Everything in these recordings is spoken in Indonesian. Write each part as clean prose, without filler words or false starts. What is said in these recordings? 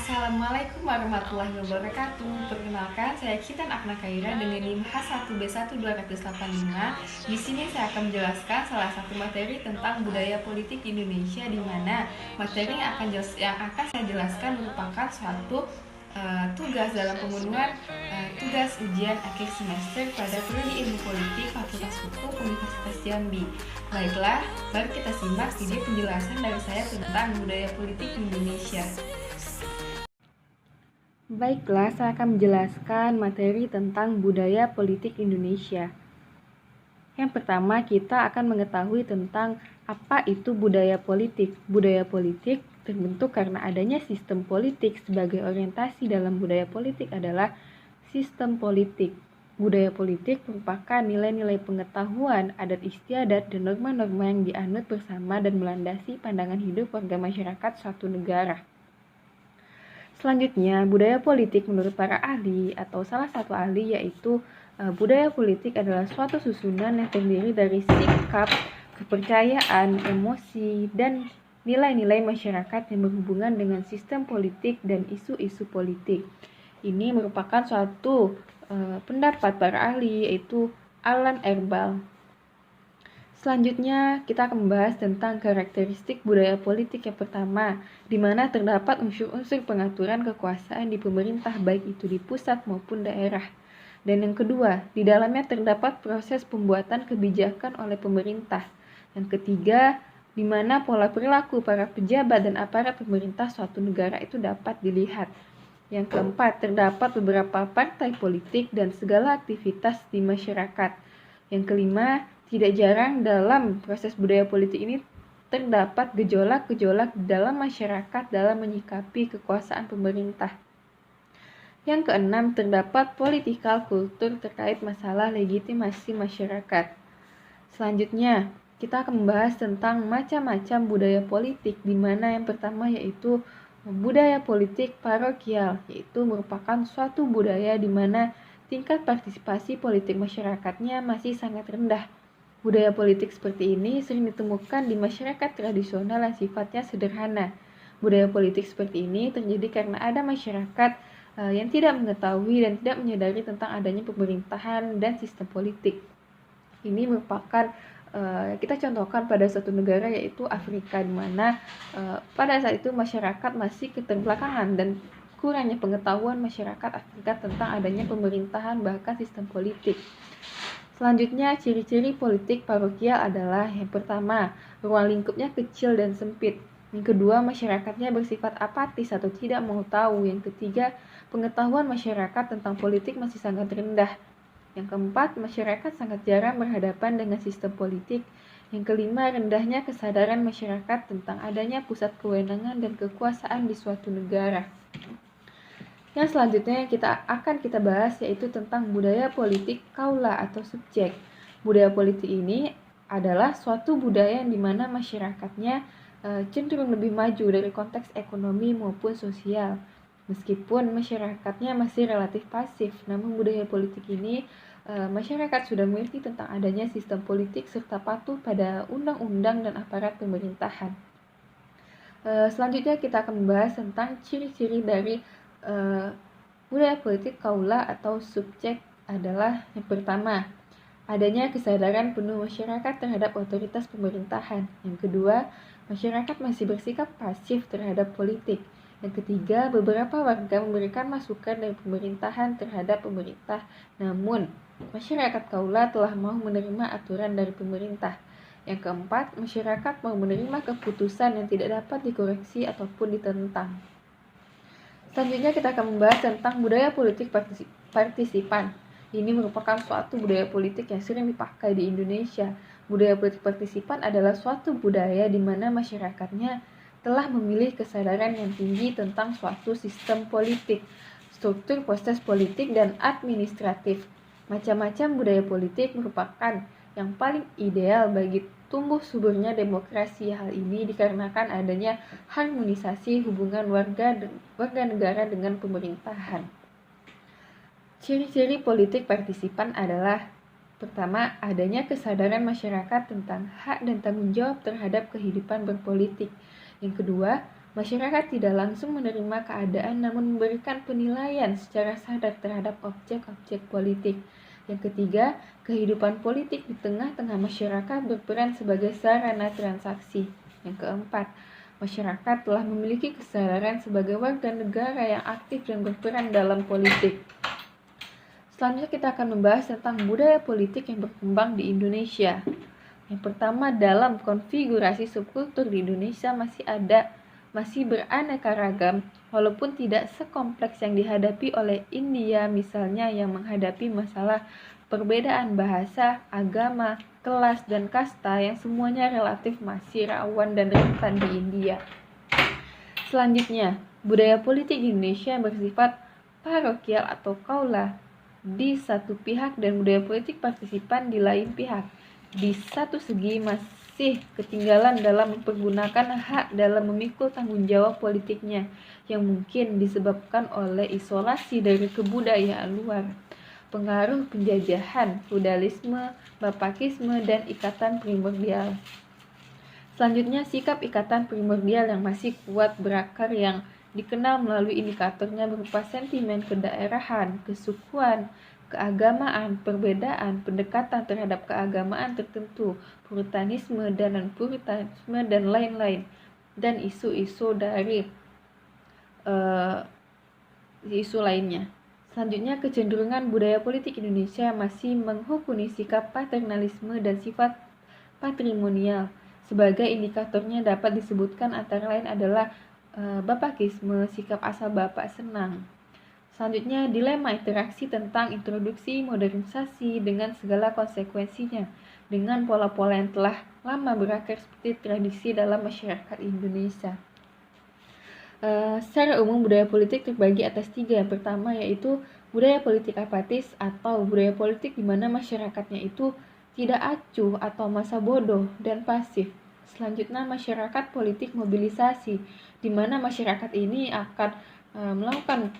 Assalamualaikum warahmatullahi wabarakatuh. Perkenalkan, saya Kitan Akna Kaira dengan NIM H1B12885. Di sini saya akan menjelaskan salah satu materi tentang budaya politik Indonesia, di mana materi yang akan saya jelaskan merupakan suatu tugas dalam pemenuhan tugas ujian akhir semester pada Prodi Ilmu Politik Fakultas Hukum Universitas Jambi. Baiklah, mari kita simak video penjelasan dari saya tentang budaya politik Indonesia. Baiklah, saya akan menjelaskan materi tentang budaya politik Indonesia. Yang pertama, kita akan mengetahui tentang apa itu budaya politik. Budaya politik terbentuk karena adanya sistem politik. Sebagai orientasi dalam budaya politik adalah sistem politik. Budaya politik merupakan nilai-nilai pengetahuan, adat istiadat, dan norma-norma yang dianut bersama dan melandasi pandangan hidup warga masyarakat suatu negara. Selanjutnya, budaya politik menurut para ahli atau salah satu ahli yaitu budaya politik adalah suatu susunan yang terdiri dari sikap, kepercayaan, emosi, dan nilai-nilai masyarakat yang berhubungan dengan sistem politik dan isu-isu politik. Ini merupakan suatu pendapat para ahli yaitu Alan Erbal. Selanjutnya, kita akan membahas tentang karakteristik budaya politik yang pertama, di mana terdapat unsur-unsur pengaturan kekuasaan di pemerintah, baik itu di pusat maupun daerah. Dan yang kedua, di dalamnya terdapat proses pembuatan kebijakan oleh pemerintah. Yang ketiga, di mana pola perilaku para pejabat dan aparat pemerintah suatu negara itu dapat dilihat. Yang keempat, terdapat beberapa partai politik dan segala aktivitas di masyarakat. Yang kelima, tidak jarang dalam proses budaya politik ini terdapat gejolak-gejolak dalam masyarakat dalam menyikapi kekuasaan pemerintah. Yang keenam, terdapat political culture terkait masalah legitimasi masyarakat. Selanjutnya, kita akan membahas tentang macam-macam budaya politik, di mana yang pertama yaitu budaya politik parokial, yaitu merupakan suatu budaya di mana tingkat partisipasi politik masyarakatnya masih sangat rendah. Budaya politik seperti ini sering ditemukan di masyarakat tradisional yang sifatnya sederhana. Budaya politik seperti ini terjadi karena ada masyarakat yang tidak mengetahui dan tidak menyadari tentang adanya pemerintahan dan sistem politik. Ini merupakan kita contohkan pada suatu negara yaitu Afrika, di mana pada saat itu masyarakat masih keterbelakangan dan kurangnya pengetahuan masyarakat Afrika tentang adanya pemerintahan bahkan sistem politik. Selanjutnya, ciri-ciri politik parokial adalah yang pertama, ruang lingkupnya kecil dan sempit. Yang kedua, masyarakatnya bersifat apatis atau tidak mau tahu. Yang ketiga, pengetahuan masyarakat tentang politik masih sangat rendah. Yang keempat, masyarakat sangat jarang berhadapan dengan sistem politik. Yang kelima, rendahnya kesadaran masyarakat tentang adanya pusat kewenangan dan kekuasaan di suatu negara. Yang selanjutnya kita bahas yaitu tentang budaya politik kaula atau subjek. Budaya politik ini adalah suatu budaya yang dimana masyarakatnya cenderung lebih maju dari konteks ekonomi maupun sosial. Meskipun masyarakatnya masih relatif pasif, namun budaya politik ini masyarakat sudah mengerti tentang adanya sistem politik serta patuh pada undang-undang dan aparat pemerintahan. Selanjutnya kita akan membahas tentang ciri-ciri dari budaya politik kaula atau subjek adalah yang pertama, adanya kesadaran penuh masyarakat terhadap otoritas pemerintahan. Yang kedua, masyarakat masih bersikap pasif terhadap politik. Yang ketiga, beberapa warga memberikan masukan dari pemerintahan terhadap pemerintah, namun masyarakat kaula telah mau menerima aturan dari pemerintah. Yang keempat, masyarakat mau menerima keputusan yang tidak dapat dikoreksi ataupun ditentang. Selanjutnya kita akan membahas tentang budaya politik partisipan. Ini merupakan suatu budaya politik yang sering dipakai di Indonesia. Budaya politik partisipan adalah suatu budaya di mana masyarakatnya telah memilih kesadaran yang tinggi tentang suatu sistem politik, struktur proses politik, dan administratif. Macam-macam budaya politik merupakan yang paling ideal bagi tumbuh suburnya demokrasi. Hal ini dikarenakan adanya harmonisasi hubungan warga negara dengan pemerintahan. Ciri-ciri politik partisipan adalah pertama, adanya kesadaran masyarakat tentang hak dan tanggung jawab terhadap kehidupan berpolitik. Yang kedua, Masyarakat tidak langsung menerima keadaan namun memberikan penilaian secara sadar terhadap objek-objek politik. Yang ketiga, kehidupan politik di tengah-tengah masyarakat berperan sebagai sarana transaksi. Yang keempat, masyarakat telah memiliki kesadaran sebagai warga negara yang aktif dan berperan dalam politik. Selanjutnya kita akan membahas tentang budaya politik yang berkembang di Indonesia. Yang pertama, dalam konfigurasi subkultur di Indonesia masih beraneka ragam, walaupun tidak sekompleks yang dihadapi oleh India misalnya yang menghadapi masalah perbedaan bahasa, agama, kelas, dan kasta yang semuanya relatif masih rawan dan rentan di India. Selanjutnya, budaya politik di Indonesia bersifat parokial atau kaula di satu pihak dan budaya politik partisipan di lain pihak. Di satu segi masih ketinggalan dalam mempergunakan hak dalam memikul tanggung jawab politiknya yang mungkin disebabkan oleh isolasi dari kebudayaan luar, pengaruh penjajahan, feudalisme, bapakisme, dan ikatan primordial. Selanjutnya, sikap ikatan primordial yang masih kuat berakar yang dikenal melalui indikatornya berupa sentimen kedaerahan, kesukuan, keagamaan, perbedaan, pendekatan terhadap keagamaan tertentu, puritanisme dan non-puritanisme, dan lain-lain, dan isu-isu dari isu lainnya. Selanjutnya, kecenderungan budaya politik Indonesia masih menghukumi sikap paternalisme dan sifat patrimonial. Sebagai indikatornya dapat disebutkan antara lain adalah bapakisme, sikap asal bapak senang. Selanjutnya, dilema interaksi tentang introduksi modernisasi dengan segala konsekuensinya, dengan pola-pola yang telah lama berakar seperti tradisi dalam masyarakat Indonesia. Secara umum, budaya politik terbagi atas 3. Yang pertama yaitu budaya politik apatis atau budaya politik di mana masyarakatnya itu tidak acuh atau masa bodoh dan pasif. Selanjutnya, masyarakat politik mobilisasi, di mana masyarakat ini akan melakukan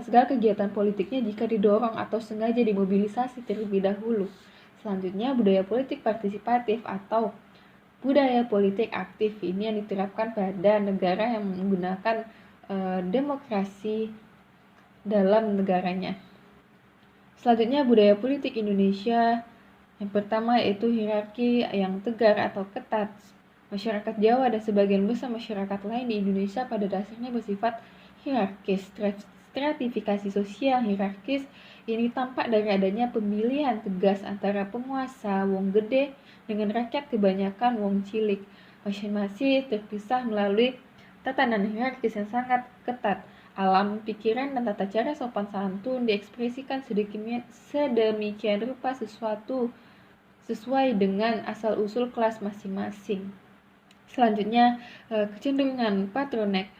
segala kegiatan politiknya jika didorong atau sengaja dimobilisasi terlebih dahulu. Selanjutnya, budaya politik partisipatif atau budaya politik aktif ini yang diterapkan pada negara yang menggunakan demokrasi dalam negaranya. Selanjutnya, budaya politik Indonesia yang pertama yaitu hierarki yang tegar atau ketat. Masyarakat Jawa dan sebagian besar masyarakat lain di Indonesia pada dasarnya bersifat hierarkis. Stratifikasi sosial hierarkis ini tampak dari adanya pemilihan tegas antara penguasa wong gede dengan rakyat kebanyakan wong cilik. Masing-masing terpisah melalui tatanan hierarkis yang sangat ketat. Alam pikiran dan tata cara sopan santun diekspresikan sedemikian rupa sesuai dengan asal-usul kelas masing-masing. Selanjutnya, kecenderungan patronage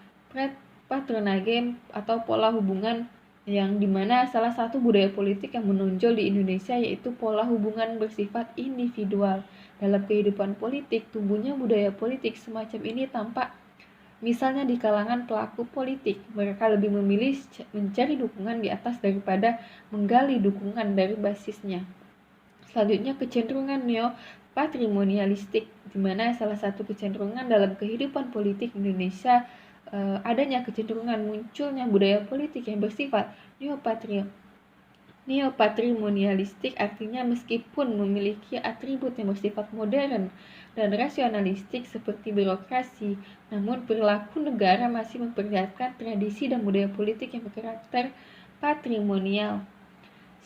atau pola hubungan yang dimana salah satu budaya politik yang menonjol di Indonesia yaitu pola hubungan bersifat individual. Dalam kehidupan politik, tumbuhnya budaya politik semacam ini tampak misalnya di kalangan pelaku politik. Mereka lebih memilih mencari dukungan di atas daripada menggali dukungan dari basisnya. Selanjutnya, kecenderungan neo-patrimonialistik, di mana salah satu kecenderungan dalam kehidupan politik Indonesia adanya kecenderungan munculnya budaya politik yang bersifat neopatrimonialistik, artinya meskipun memiliki atribut yang bersifat modern dan rasionalistik seperti birokrasi, namun perilaku negara masih memperlihatkan tradisi dan budaya politik yang berkarakter patrimonial.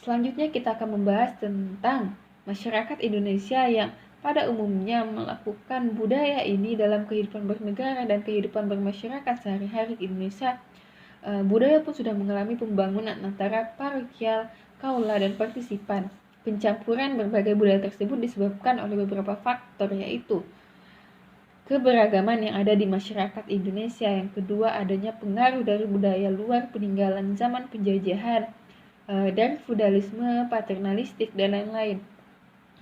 Selanjutnya kita akan membahas tentang masyarakat Indonesia yang pada umumnya melakukan budaya ini dalam kehidupan bernegara dan kehidupan bermasyarakat sehari-hari di Indonesia. Budaya pun sudah mengalami pembangunan antara parokial, kaula, dan partisipan. Pencampuran berbagai budaya tersebut disebabkan oleh beberapa faktor, yaitu keberagaman yang ada di masyarakat Indonesia. Yang kedua, adanya pengaruh dari budaya luar peninggalan zaman penjajahan, dari feudalisme, paternalistik, dan lain-lain.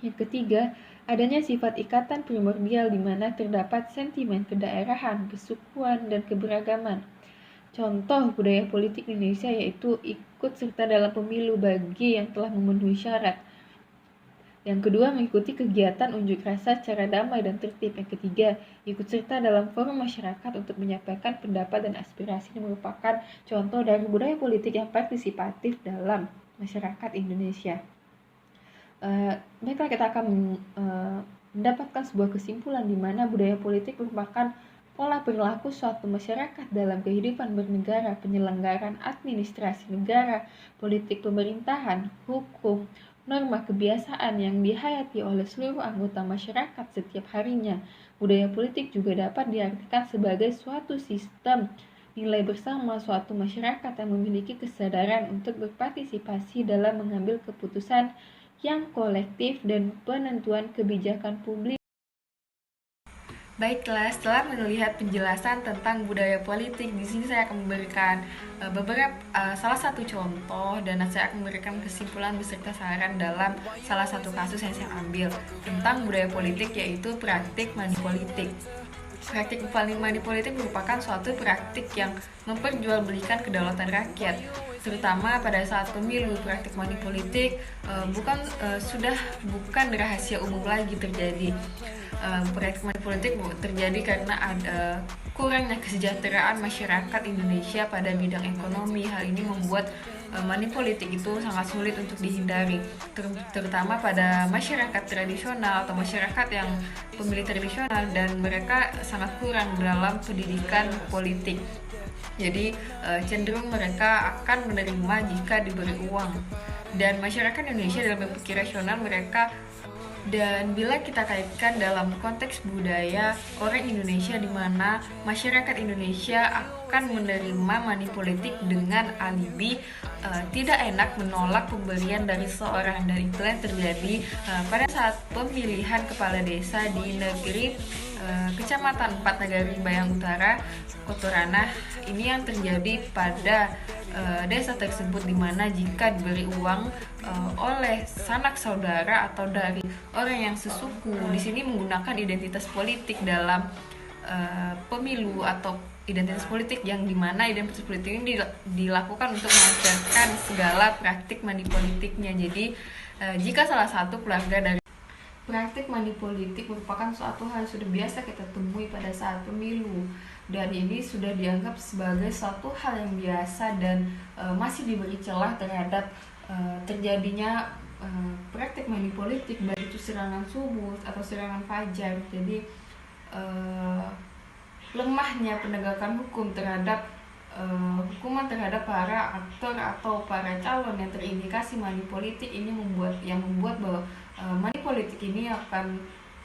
Yang ketiga, adanya sifat ikatan primordial di mana terdapat sentimen kedaerahan, kesukuan, dan keberagaman. Contoh budaya politik Indonesia yaitu ikut serta dalam pemilu bagi yang telah memenuhi syarat. Yang kedua, mengikuti kegiatan unjuk rasa secara damai dan tertib. Yang ketiga, ikut serta dalam forum masyarakat untuk menyampaikan pendapat dan aspirasi yang merupakan contoh dari budaya politik yang partisipatif dalam masyarakat Indonesia. Baiklah, kita akan mendapatkan sebuah kesimpulan di mana budaya politik merupakan pola perilaku suatu masyarakat dalam kehidupan bernegara, penyelenggaraan administrasi negara, politik pemerintahan, hukum, norma kebiasaan yang dihayati oleh seluruh anggota masyarakat setiap harinya. Budaya politik juga dapat diartikan sebagai suatu sistem nilai bersama suatu masyarakat yang memiliki kesadaran untuk berpartisipasi dalam mengambil keputusan yang kolektif dan penentuan kebijakan publik. Baiklah, setelah melihat penjelasan tentang budaya politik, di sini saya akan memberikan salah satu contoh dan saya akan memberikan kesimpulan beserta saran dalam salah satu kasus yang saya ambil tentang budaya politik, yaitu praktik money politik. Praktik money politik merupakan suatu praktik yang memperjualbelikan kedaulatan rakyat, terutama pada saat pemilu. Praktik money politik sudah bukan rahasia umum lagi terjadi. Praktik money politik terjadi karena ada kurangnya kesejahteraan masyarakat Indonesia pada bidang ekonomi. Hal ini membuat money politik itu sangat sulit untuk dihindari, terutama pada masyarakat tradisional atau masyarakat yang pemilih tradisional, dan mereka sangat kurang dalam pendidikan politik. Jadi cenderung mereka akan menerima jika diberi uang. Dan masyarakat Indonesia dalam berpikir rasional dan bila kita kaitkan dalam konteks budaya orang Indonesia, di mana masyarakat Indonesia akan menerima money politik dengan alibi tidak enak menolak pemberian dari seorang, dan itu yang terjadi pada saat pemilihan kepala desa di negeri Kecamatan 4 Nagari Bayang Utara, Kotorana. Ini yang terjadi pada desa tersebut, di mana jika diberi uang oleh sanak saudara atau dari orang yang sesuku, di sini menggunakan identitas politik dalam pemilu atau identitas politik, yang dimana identitas politik ini dilakukan untuk melancarkan segala praktik money politiknya. Jadi jika salah satu keluarga dari praktik money politik merupakan suatu hal yang sudah biasa kita temui pada saat pemilu, dan ini sudah dianggap sebagai suatu hal yang biasa dan masih diberi celah terhadap terjadinya praktik money politik, baik itu serangan subuh atau serangan fajar. Jadi lemahnya penegakan hukum terhadap hukuman terhadap para aktor atau para calon yang terindikasi money politik ini membuat bahwa money politik ini akan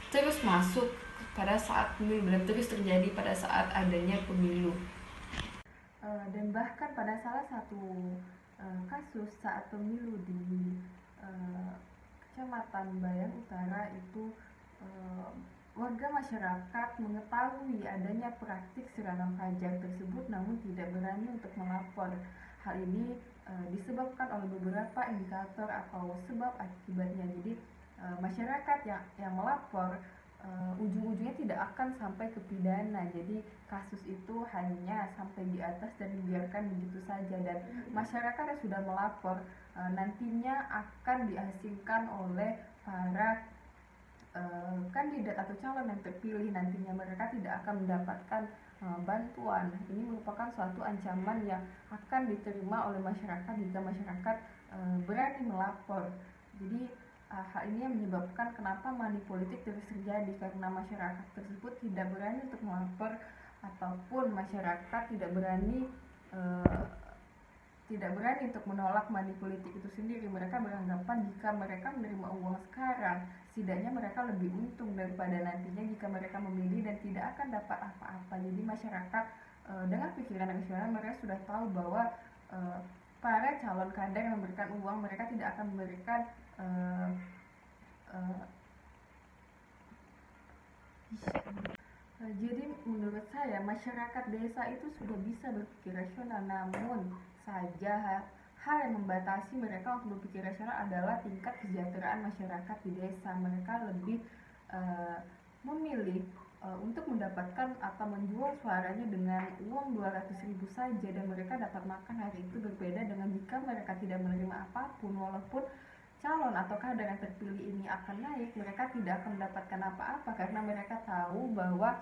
terus masuk pada saat pemilu dan terus terjadi pada saat adanya pemilu. Dan bahkan pada salah satu kasus saat pemilu di Kecamatan Bayang Utara itu, warga masyarakat mengetahui adanya praktik serangan fajar tersebut namun tidak berani untuk melapor. Hal ini disebabkan oleh beberapa indikator atau sebab akibatnya. Jadi masyarakat yang melapor ujung-ujungnya tidak akan sampai ke pidana. Jadi kasus itu hanya sampai di atas dan dibiarkan begitu saja, dan masyarakat yang sudah melapor nantinya akan diasingkan oleh para kandidat atau calon yang terpilih. Nantinya mereka tidak akan mendapatkan bantuan. Ini merupakan suatu ancaman yang akan diterima oleh masyarakat jika masyarakat berani melapor. Jadi hal ini yang menyebabkan kenapa money politik terus terjadi, karena masyarakat tersebut tidak berani untuk melapor, ataupun masyarakat tidak berani untuk menolak money politik itu sendiri. Mereka beranggapan jika mereka menerima uang sekarang, setidaknya mereka lebih untung daripada nantinya jika mereka memilih dan tidak akan dapat apa-apa. Jadi masyarakat dengan pikiran rasional mereka sudah tahu bahwa para calon kader yang memberikan uang, mereka tidak akan memberikan jadi menurut saya masyarakat desa itu sudah bisa berpikir rasional, namun saja hal yang membatasi mereka untuk berpikir rasional adalah tingkat kesejahteraan masyarakat di desa. Mereka lebih memilih untuk mendapatkan atau menjual suaranya dengan uang 200.000 saja, dan mereka dapat makan hari itu. Berbeda dengan jika mereka tidak menerima apapun, walaupun calon atau kader yang terpilih ini akan naik, mereka tidak akan mendapatkan apa-apa karena mereka tahu bahwa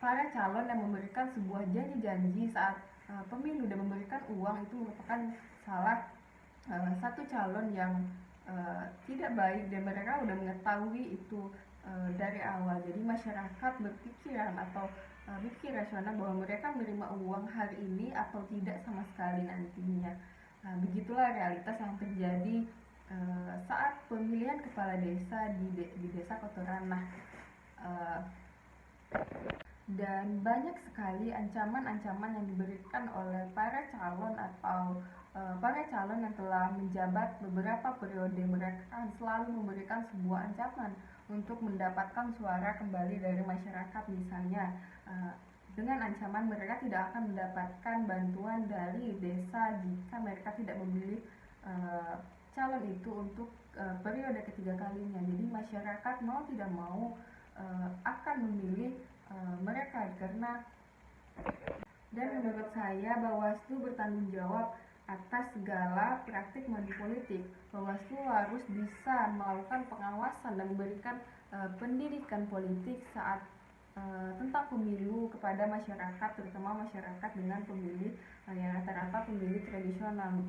para calon yang memberikan sebuah janji-janji saat pemilu dan memberikan uang itu merupakan salah satu calon yang tidak baik, dan mereka sudah mengetahui itu dari awal. Jadi masyarakat berpikiran atau berpikir rasional bahwa mereka menerima uang hari ini atau tidak sama sekali nantinya. Begitulah realitas yang terjadi saat pemilihan kepala desa di desa Kotoranah. Dan banyak sekali ancaman-ancaman yang diberikan oleh para calon atau para calon yang telah menjabat beberapa periode. Mereka akan selalu memberikan sebuah ancaman untuk mendapatkan suara kembali dari masyarakat. Misalnya dengan ancaman mereka tidak akan mendapatkan bantuan dari desa jika mereka tidak memilih calon itu untuk periode ketiga kalinya. Jadi masyarakat mau tidak mau akan memilih mereka, karena dan menurut saya Bawaslu bertanggung jawab atas segala praktik money politik. Bawaslu harus bisa melakukan pengawasan dan memberikan pendidikan politik saat tentang pemilu kepada masyarakat, terutama masyarakat dengan pemilih yang rata-rata pemilih tradisional.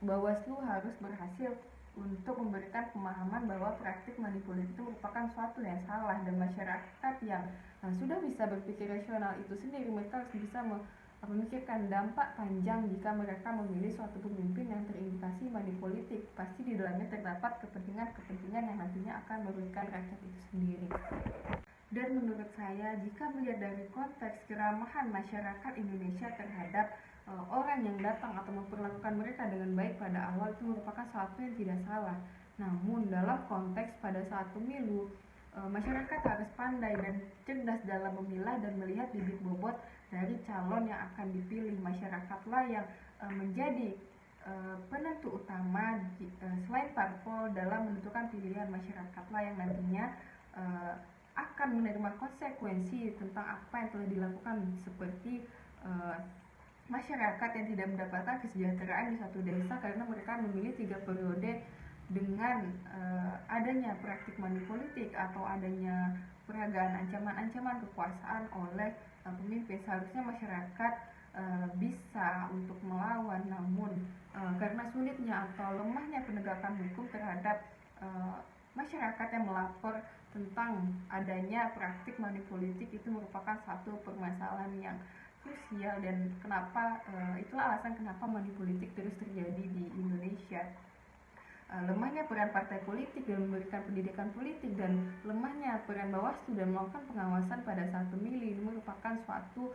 Bawaslu harus berhasil untuk memberikan pemahaman bahwa praktik money politik itu merupakan suatu yang salah, dan masyarakat yang sudah bisa berpikir rasional itu sendiri, mereka harus bisa memikirkan dampak panjang jika mereka memilih suatu pemimpin yang terindikasi money politik. Pasti di dalamnya terdapat kepentingan yang nantinya akan merugikan rakyat itu sendiri. Dan menurut saya, jika melihat dari konteks keramahan masyarakat Indonesia terhadap orang yang datang atau memperlakukan mereka dengan baik pada awal, itu merupakan sesuatu yang tidak salah. Namun dalam konteks pada saat pemilu, masyarakat harus pandai dan cerdas dalam memilah dan melihat bibit bobot dari calon yang akan dipilih. Masyarakatlah yang menjadi penentu utama selain parpol dalam menentukan pilihan. Masyarakatlah yang nantinya akan menerima konsekuensi tentang apa yang telah dilakukan, seperti masyarakat yang tidak mendapatkan kesejahteraan di satu desa karena mereka memilih 3 periode dengan adanya praktik money politik atau adanya peragaan ancaman-ancaman kekuasaan oleh pemimpin. Seharusnya masyarakat bisa untuk melawan, namun karena sulitnya atau lemahnya penegakan hukum terhadap masyarakat yang melapor tentang adanya praktik money politik, itu merupakan satu permasalahan yang krusial, dan itulah alasan kenapa money politik terus terjadi di Indonesia. Lemahnya peran partai politik dan memberikan pendidikan politik, dan lemahnya peran Bawaslu dan melakukan pengawasan pada saat pemilih, ini merupakan suatu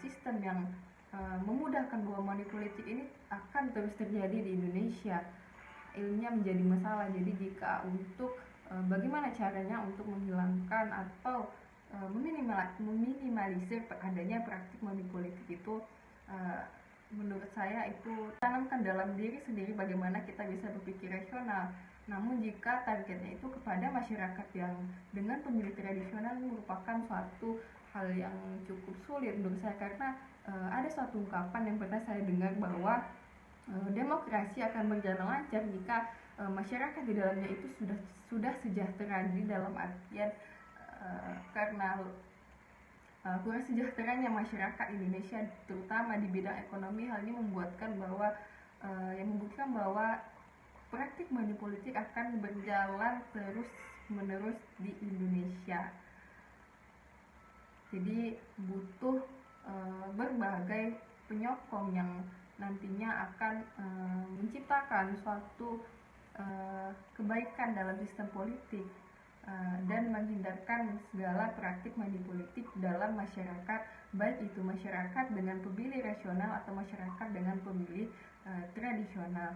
sistem yang memudahkan bahwa money politik ini akan terus terjadi di Indonesia. Ilmunya menjadi masalah. Jadi jika untuk bagaimana caranya untuk menghilangkan atau meminimalisir adanya praktik money politik itu, menurut saya itu tanamkan dalam diri sendiri bagaimana kita bisa berpikir rasional. Namun jika targetnya itu kepada masyarakat yang dengan pemilih tradisional, ini merupakan suatu hal yang cukup sulit menurut saya, karena ada suatu ungkapan yang pernah saya dengar bahwa demokrasi akan berjalan lancar jika masyarakat di dalamnya itu sudah sejahtera, di dalam artian karena kurang sejahteranya masyarakat Indonesia terutama di bidang ekonomi. Hal ini membuktikan bahwa praktik money politik akan berjalan terus menerus di Indonesia. Jadi butuh berbagai penyokong yang nantinya akan menciptakan suatu kebaikan dalam sistem politik dan menghindarkan segala praktik money politik dalam masyarakat, baik itu masyarakat dengan pemilih rasional atau masyarakat dengan pemilih tradisional.